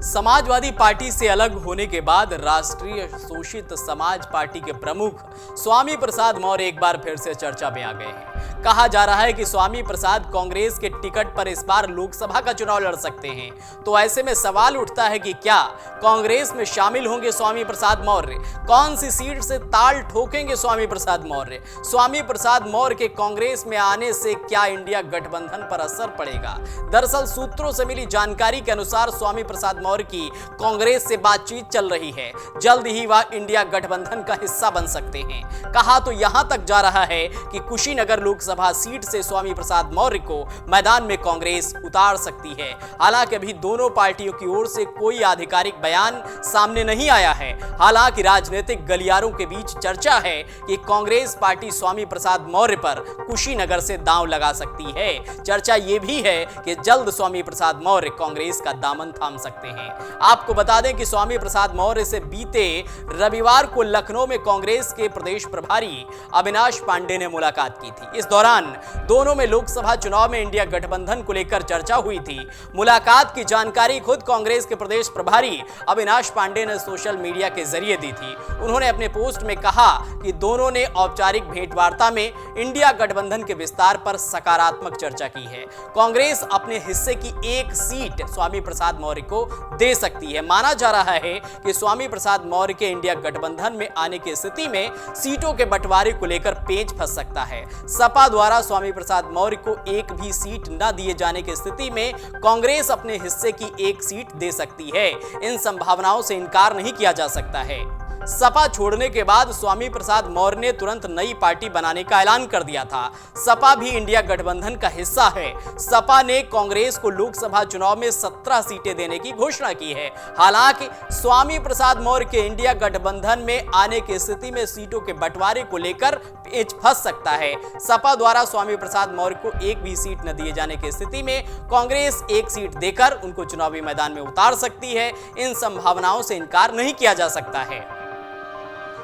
Samajwadi party से अलग होने के बाद राष्ट्रीय शोषित समाज पार्टी के प्रमुख स्वामी प्रसाद मौर्य एक बार फिर से चर्चा में आ गए हैं। कहा जा रहा है कि स्वामी प्रसाद कांग्रेस के टिकट पर इस बार लोकसभा का चुनाव लड़ सकते हैं। तो ऐसे में सवाल उठता है कि क्या कांग्रेस में शामिल होंगे स्वामी प्रसाद मौर्य? कौन सी सीट से ताल ठोकेंगे स्वामी प्रसाद मौर्य? स्वामी प्रसाद मौर्य के कांग्रेस में आने से क्या इंडिया गठबंधन पर असर पड़ेगा? दरअसल सूत्रों से मिली जानकारी के अनुसार स्वामी प्रसाद मौर्य की कांग्रेस से बातचीत चल रही है। जल्द ही वह इंडिया गठबंधन का हिस्सा बन सकते हैं। कहा तो यहां तक जा रहा है कि कुशीनगर लोकसभा सीट से स्वामी प्रसाद मौर्य को मैदान में कांग्रेस उतार सकती है। हालांकि अभी दोनों पार्टियों की ओर से कोई आधिकारिक बयान सामने नहीं आया है। हालांकि राजनीतिक गलियारों के बीच चर्चा है कि कांग्रेस पार्टी स्वामी प्रसाद मौर्य पर कुशीनगर से दांव लगा सकती है। चर्चा यह भी है कि जल्द स्वामी प्रसाद मौर्य कांग्रेस का दामन थाम सकते हैं। आपको बता दें कि स्वामी प्रसाद मौर्य से बीते रविवार को लखनऊ में कांग्रेस के प्रदेश प्रभारी अविनाश पांडे ने मुलाकात की थी। इस दौरान दोनों में लोकसभा चुनाव में इंडिया गठबंधन को लेकर चर्चा हुई थी। मुलाकात की जानकारी खुद कांग्रेस के प्रदेश प्रभारी अविनाश पांडे ने सोशल मीडिया के जरिए दी थी। उन्होंने अपने पोस्ट में कहा कि दोनों ने औपचारिक भेंटवार्ता में इंडिया गठबंधन के विस्तार पर सकारात्मक चर्चा की है। कांग्रेस अपने हिस्से की एक सीट स्वामी प्रसाद मौर्य को दे सकती है। माना जा रहा है कि स्वामी प्रसाद मौर्य के इंडिया गठबंधन में आने की स्थिति में सीटों के बंटवारे को लेकर पेच फंस सकता है। सपा द्वारा स्वामी प्रसाद मौर्य को एक भी सीट न दिए जाने की स्थिति में कांग्रेस अपने हिस्से की एक सीट दे सकती है। इन संभावनाओं से इनकार नहीं किया जा सकता है। सपा छोड़ने के बाद स्वामी प्रसाद मौर्य ने तुरंत नई पार्टी बनाने का ऐलान कर दिया था। सपा भी इंडिया गठबंधन का हिस्सा है। सपा ने कांग्रेस को लोकसभा चुनाव में 17 सीटें देने की घोषणा की है। हालांकि स्वामी प्रसाद मौर्य के इंडिया गठबंधन में आने की स्थिति में सीटों के बंटवारे को लेकर पेच फंस सकता है। सपा द्वारा स्वामी प्रसाद मौर्य को एक भी सीट न दिए जाने की स्थिति में कांग्रेस एक सीट देकर उनको चुनावी मैदान में उतार सकती है। इन संभावनाओं से इनकार नहीं किया जा सकता है।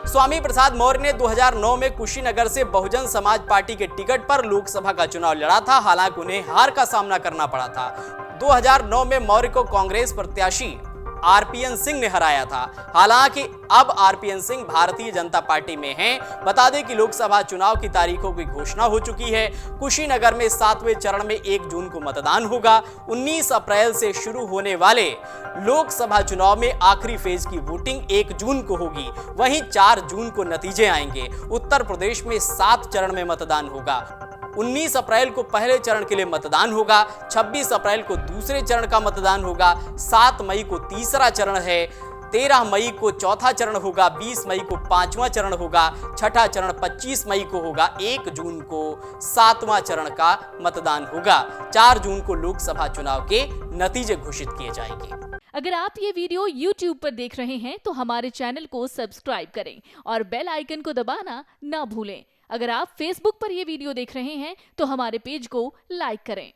स्वामी प्रसाद मौर्य ने 2009 में कुशीनगर से बहुजन समाज पार्टी के टिकट पर लोकसभा का चुनाव लड़ा था। हालांकि उन्हें हार का सामना करना पड़ा था। 2009 में मौर्य को कांग्रेस प्रत्याशी आरपीएन सिंह ने हराया था। हालांकि अब आरपीएन सिंह भारतीय जनता पार्टी में हैं। बता दें कि लोकसभा चुनाव की तारीखों की घोषणा हो चुकी है। कुशीनगर में 7वें चरण में 1 जून को मतदान होगा। 19 अप्रैल से शुरू होने वाले लोकसभा चुनाव में आखिरी फेज की वोटिंग 1 जून को होगी। वहीं 4 जून को नतीजे आएंगे। उत्तर प्रदेश में 7 चरण में मतदान होगा। 19 अप्रैल को पहले चरण के लिए मतदान होगा। 26 अप्रैल को दूसरे चरण का मतदान होगा। 7 मई को तीसरा चरण है। 13 मई को चौथा चरण होगा। 20 मई को 5वां चरण होगा। छठा चरण 25 मई को होगा। 1 जून को 7वां चरण का मतदान होगा। 4 जून को लोकसभा चुनाव के नतीजे घोषित किए जाएंगे। अगर आप ये वीडियो YouTube पर देख रहे हैं तो हमारे चैनल को सब्सक्राइब करें और बेल आइकन को दबाना ना भूलें। अगर आप Facebook पर यह वीडियो देख रहे हैं तो हमारे पेज को लाइक करें।